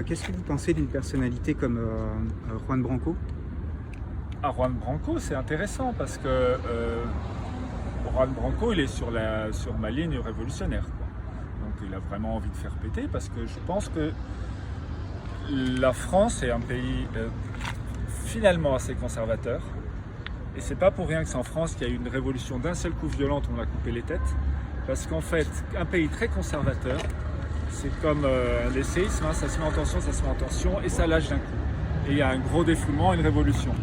Qu'est-ce que vous pensez d'une personnalité comme Juan Branco? Juan Branco, c'est intéressant parce que Juan Branco, il est sur ma ligne révolutionnaire, quoi. Donc il a vraiment envie de faire péter parce que je pense que la France est un pays finalement assez conservateur. Et c'est pas pour rien que c'est en France qu'il y a eu une révolution d'un seul coup violente où on a coupé les têtes. Parce qu'en fait, un pays très conservateur, c'est comme les séismes, hein, ça se met en tension et ça lâche d'un coup. Et il y a un gros défoulement, une révolution.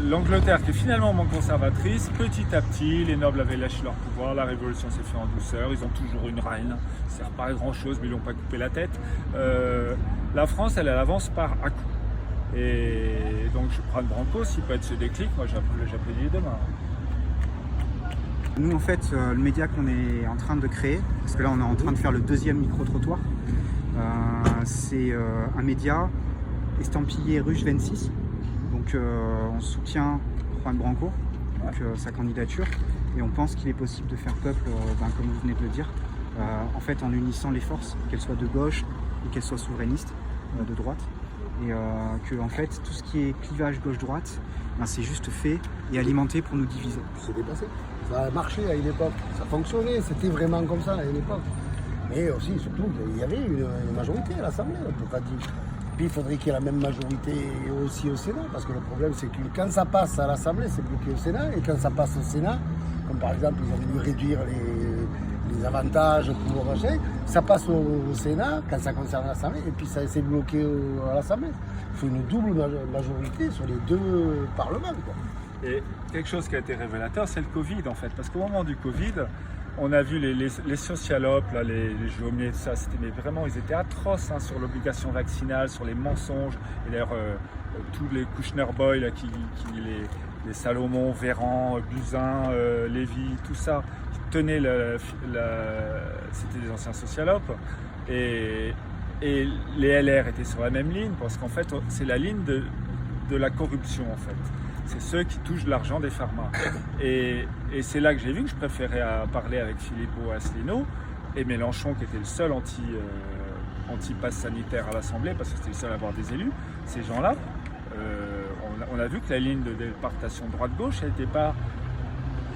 L'Angleterre, qui est finalement moins conservatrice, petit à petit, les nobles avaient lâché leur pouvoir, la révolution s'est faite en douceur, ils ont toujours une reine, ça ne sert pas à grand chose, mais ils n'ont pas coupé la tête. La France, elle avance par à coup. Et donc je prends Branco, s'il peut être ce déclic, moi j'applaudis demain. Nous, en fait, le média qu'on est en train de créer, parce que là on est en train de faire le deuxième micro-trottoir, c'est un média estampillé Ruche 26. Donc on soutient Juan Branco, donc, sa candidature, et on pense qu'il est possible de faire peuple, comme vous venez de le dire, en fait en unissant les forces, qu'elles soient de gauche ou qu'elles soient souverainistes, de droite. Et que en fait tout ce qui est clivage gauche-droite, c'est juste fait et alimenté pour nous diviser. C'est dépassé. Ça a marché à une époque, ça fonctionnait, c'était vraiment comme ça à une époque. Mais aussi, surtout, il y avait une majorité à l'Assemblée, on peut pas dire. Puis il faudrait qu'il y ait la même majorité aussi au Sénat, parce que le problème c'est que quand ça passe à l'Assemblée, c'est bloqué au Sénat, et quand ça passe au Sénat, comme par exemple ils ont voulu réduire les avantages pour machin, ça passe au Sénat quand ça concerne l'Assemblée, et puis ça s'est bloqué à l'Assemblée. Il faut une double majorité sur les deux parlements, quoi. Et quelque chose qui a été révélateur, c'est le Covid en fait, parce qu'au moment du Covid, on a vu les socialopes, là, les Jaumiers, tout ça, mais vraiment, ils étaient atroces hein, sur l'obligation vaccinale, sur les mensonges. Et d'ailleurs, tous les Kouchner Boys, là, les Salomon, Véran, Buzyn, Lévy, tout ça, qui tenaient c'était des anciens socialopes. Et les LR étaient sur la même ligne, parce qu'en fait, c'est la ligne de la corruption, en fait. C'est ceux qui touchent l'argent des pharma. Et c'est là que j'ai vu que je préférais parler avec Philippot Asselineau et Mélenchon, qui était le seul anti-pass sanitaire à l'Assemblée, parce que c'était le seul à avoir des élus. Ces gens-là, on a vu que la ligne de départation droite-gauche, elle n'était pas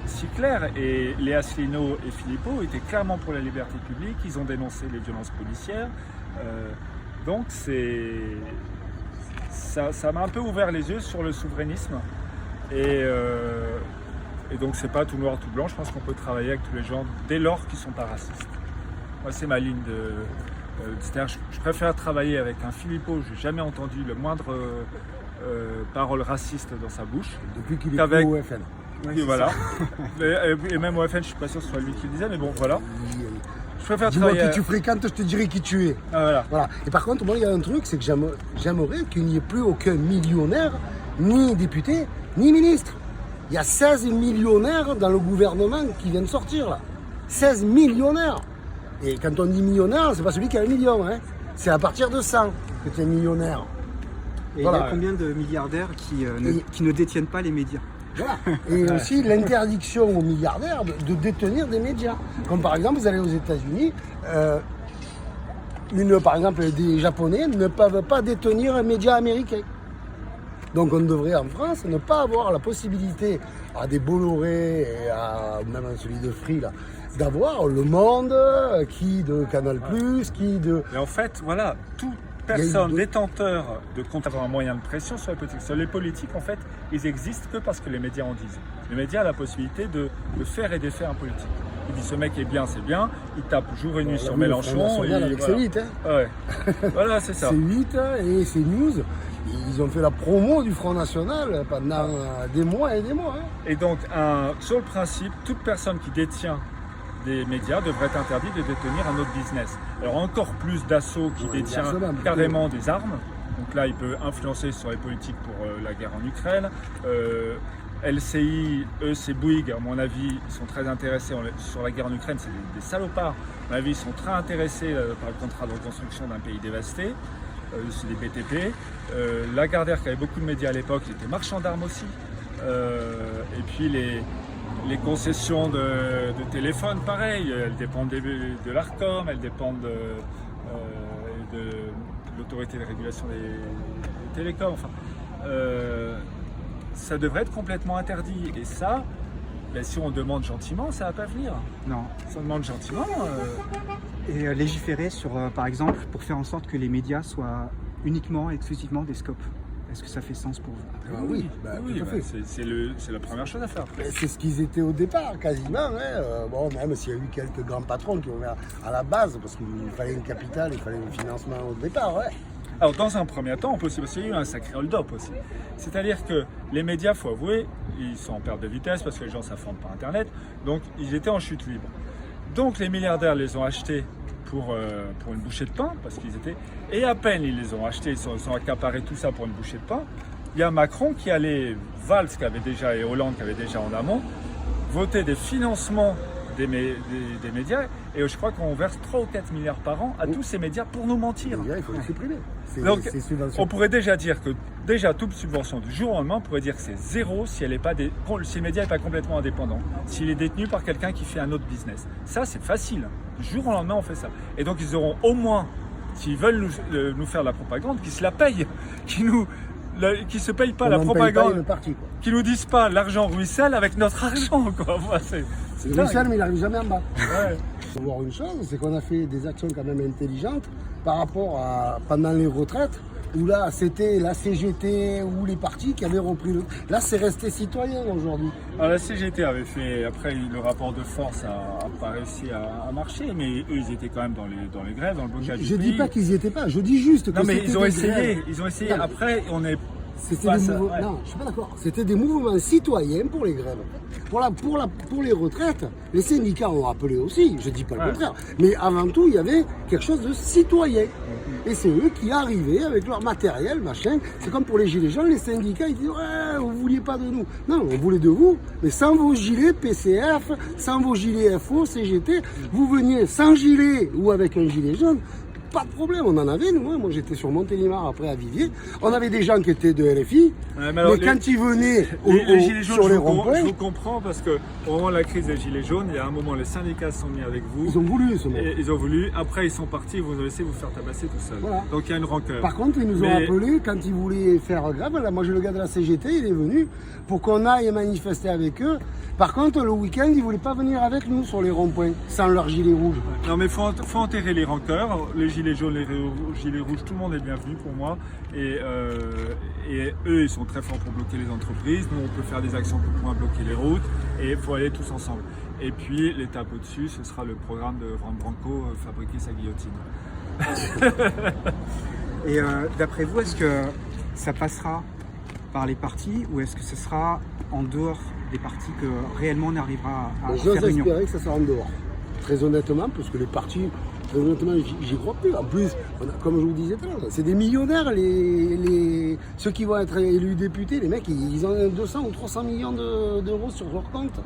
si claire. Et les Asselineau et Philippot étaient clairement pour la liberté publique. Ils ont dénoncé les violences policières. Donc ça m'a un peu ouvert les yeux sur le souverainisme. Et donc c'est pas tout noir, tout blanc. Je pense qu'on peut travailler avec tous les gens dès lors qu'ils sont pas racistes. Moi c'est ma ligne c'est-à-dire je préfère travailler avec un Philippot, j'ai jamais entendu le moindre parole raciste dans sa bouche. Depuis qu'il est plus au FN. Oui, voilà. et même au FN, je suis pas sûr que ce soit lui qui le disait, mais bon voilà. Je préfère Dis-moi travailler. qui tu fréquentes, je te dirai qui tu es. Ah, voilà. Et par contre, moi, il y a un truc, c'est que j'aimerais qu'il n'y ait plus aucun millionnaire, ni député, ni ministre. Il y a 16 millionnaires dans le gouvernement qui viennent sortir, là. 16 millionnaires. Et quand on dit millionnaire, c'est pas celui qui a un million, hein. C'est à partir de 100 que tu es millionnaire. Et voilà. Il y a combien de milliardaires qui ne détiennent pas les médias? Voilà. Et aussi l'interdiction aux milliardaires de détenir des médias. Comme par exemple, vous allez aux États-Unis, par exemple, des Japonais ne peuvent pas détenir un média américain. Donc on devrait en France ne pas avoir la possibilité à des Bolloré et même à celui de Free là, d'avoir Le Monde, qui de Canal+, qui de... Et en fait, voilà, toute personne détenteur de compte avoir un moyen de pression sur les politiques. Sur les politiques, en fait, ils existent que parce que les médias en disent. Les médias ont la possibilité de faire et défaire un politique. Il dit ce mec est bien, c'est bien. Il tape jour et nuit sur Mélenchon. Avec voilà. C8, hein. Ouais. Voilà, c'est ça. C8 et CNews, ils ont fait la promo du Front National pendant des mois et des mois. Hein. Et donc, sur le principe, toute personne qui détient des médias devrait être interdit de détenir un autre business. Alors encore plus d'Assaut qui détient carrément des armes. Donc là, il peut influencer sur les politiques pour la guerre en Ukraine. LCI, eux, c'est Bouygues, à mon avis, ils sont très intéressés sur la guerre en Ukraine. C'est des salopards. À mon avis, ils sont très intéressés par le contrat de reconstruction d'un pays dévasté. C'est des BTP. Lagardère, qui avait beaucoup de médias à l'époque, il était marchand d'armes aussi. Et puis les concessions de téléphone, pareil, elles dépendent de l'Arcom, elles dépendent l'autorité de régulation des télécoms. Enfin, ça devrait être complètement interdit. Et ça, ben, si on demande gentiment, ça ne va pas venir. Non. Si on demande gentiment... Et légiférer sur, par exemple, pour faire en sorte que les médias soient uniquement, exclusivement des scopes. Est-ce que ça fait sens pour vous? Ah oui, tout à fait. C'est la première chose à faire. C'est ce qu'ils étaient au départ, quasiment. Hein. Bon, même s'il y a eu quelques grands patrons qui ont ouvert à la base, parce qu'il fallait une capitale, il fallait un financement au départ. Ouais. Alors, dans un premier temps, on peut aussi, parce qu'il y a eu un sacré hold-up aussi. C'est-à-dire que les médias, il faut avouer, ils sont en perte de vitesse parce que les gens s'informent par Internet. Donc, ils étaient en chute libre. Donc, les milliardaires les ont achetés pour une bouchée de pain, parce qu'ils étaient... Et à peine ils les ont achetés, ils ont accaparé tout ça pour une bouchée de pain. Il y a Macron qui allait, Valls qui avait déjà, et Hollande qui avait déjà en amont, voter des financements des médias, et je crois qu'on verse 3 ou 4 milliards par an à tous ces médias pour nous mentir. Il faut les supprimer. Donc, on pourrait déjà dire que toute subvention du jour au lendemain, on pourrait dire que c'est zéro si le média n'est pas complètement indépendant, s'il est détenu par quelqu'un qui fait un autre business. Ça, c'est facile. Du jour au lendemain, on fait ça. Et donc, ils auront au moins, s'ils veulent nous faire de la propagande, qu'ils se la payent, qu'ils se payent pas la propagande, qu'ils nous disent pas l'argent ruisselle avec notre argent, quoi. Voilà, c'est ruisselle, mais il n'arrive jamais en bas. Ouais. Il faut voir une chose, c'est qu'on a fait des actions quand même intelligentes par rapport à pendant les retraites, où là c'était la CGT ou les partis qui avaient repris le... Là c'est resté citoyen aujourd'hui. Alors, la CGT avait fait, après le rapport de force n'a pas réussi à marcher, mais eux ils étaient quand même dans les grèves, dans le blocage du pays. Je dis pas qu'ils n'y étaient pas, je dis juste que non mais ils ont essayé. Non. Après on est... C'était des mouvements... ouais. Non, je suis pas d'accord. C'était des mouvements citoyens pour les grèves. Pour les retraites, les syndicats ont appelé aussi, je dis pas le contraire. Mais avant tout, il y avait quelque chose de citoyen. Et c'est eux qui arrivaient avec leur matériel, machin. C'est comme pour les gilets jaunes, les syndicats, ils disent ouais, vous vouliez pas de nous. Non, on voulait de vous, mais sans vos gilets PCF, sans vos gilets FO, CGT, vous veniez sans gilet ou avec un gilet jaune. Pas de problème, on en avait, nous. Hein. Moi, j'étais sur Montélimar, après à Vivier. On avait des gens qui étaient de LFI. Mais quand ils venaient les gilets jaunes, sur les ronds-points... Je vous comprends, parce qu'au moment de la crise des gilets jaunes, il y a un moment, les syndicats se sont mis avec vous. Ils ont voulu, ce moment. Ils ont voulu. Après, ils sont partis, ils vous ont laissé vous faire tabasser tout seul. Voilà. Donc, il y a une rancœur. Par contre, ils nous ont appelés quand ils voulaient faire grève. Là, moi, j'ai le gars de la CGT, il est venu pour qu'on aille manifester avec eux. Par contre, le week-end, ils ne voulaient pas venir avec nous sur les ronds-points, sans leur gilet rouge. Non, mais il faut enterrer les rancœurs. Les gilets jaunes, les gilets rouges, tout le monde est bienvenu pour moi. Et eux, ils sont très forts pour bloquer les entreprises. Nous, on peut faire des actions pour pouvoir bloquer les routes. Et il faut aller tous ensemble. Et puis, l'étape au-dessus, ce sera le programme de Juan Branco, fabriquer sa guillotine. Et d'après vous, est-ce que ça passera par les partis ou est-ce que ce sera en dehors des partis que réellement on arrivera à faire union? J'ose espérer que ça sera en dehors. Très honnêtement, parce que les partis, très honnêtement, j'y crois plus. En plus, comme je vous disais tout à l'heure, c'est des millionnaires, ceux qui vont être élus députés, les mecs, ils ont 200 ou 300 millions d'euros sur leur compte.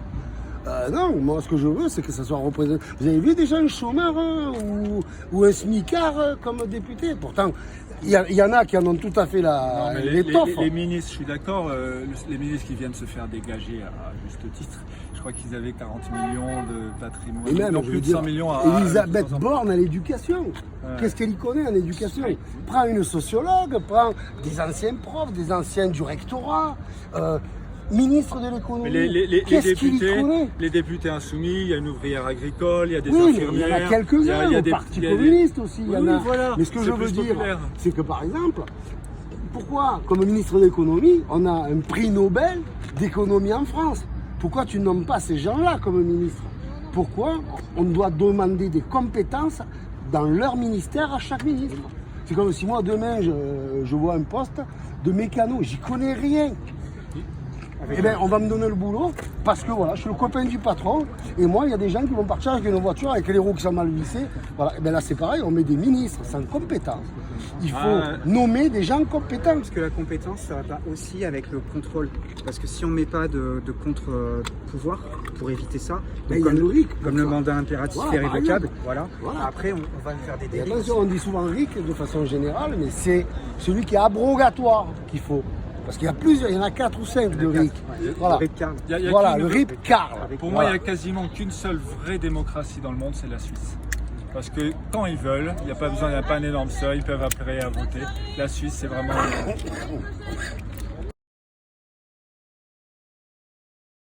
Non, moi ce que je veux, c'est que ça soit représenté. Vous avez vu déjà un chômeur ou un smicard comme député? Pourtant, il y en a qui en ont tout à fait l'étoffe. Les ministres, je suis d'accord, les ministres qui viennent se faire dégager à juste titre, je crois qu'ils avaient 40 millions de patrimoine. Et même, non, plus de 100 millions à... Elisabeth Borne à l'éducation. Ouais. Qu'est-ce qu'elle y connaît en éducation? Prends une sociologue, prends des anciens profs, des anciens du rectorat. Ministre de l'économie, les députés insoumis, il y a une ouvrière agricole, il y a des infirmières. Il y en a quelques-uns, au Parti communiste aussi. Il y en a. Voilà, mais ce que je veux dire, c'est que par exemple, pourquoi, comme ministre de l'économie, on a un prix Nobel d'économie en France? Pourquoi tu nommes pas ces gens-là comme ministre? Pourquoi on doit demander des compétences dans leur ministère à chaque ministre? C'est comme si moi, demain, je vois un poste de mécano, j'y connais rien. Eh bien, on va me donner le boulot parce que voilà, je suis le copain du patron et moi, il y a des gens qui vont partir avec une voiture avec les roues qui sont mal vissées. Voilà. Et bien là, c'est pareil, on met des ministres sans compétence. Il faut nommer des gens compétents. Parce que la compétence, ça va aussi avec le contrôle. Parce que si on ne met pas de contre-pouvoir pour éviter ça, comme le mandat impératif est révocable, voilà. Après, on va faire des délits. Attention, on dit souvent RIC de façon générale, mais c'est celui qui est abrogatoire qu'il faut. Parce qu'il y a plusieurs, il y en a 4 ou 5 de RIC. Voilà, le RIC Carl. Pour moi, il n'y a quasiment qu'une seule vraie démocratie dans le monde, c'est la Suisse. Parce que quand ils veulent, il n'y a pas besoin, il n'y a pas un énorme seuil, ils peuvent appeler à voter. La Suisse, c'est vraiment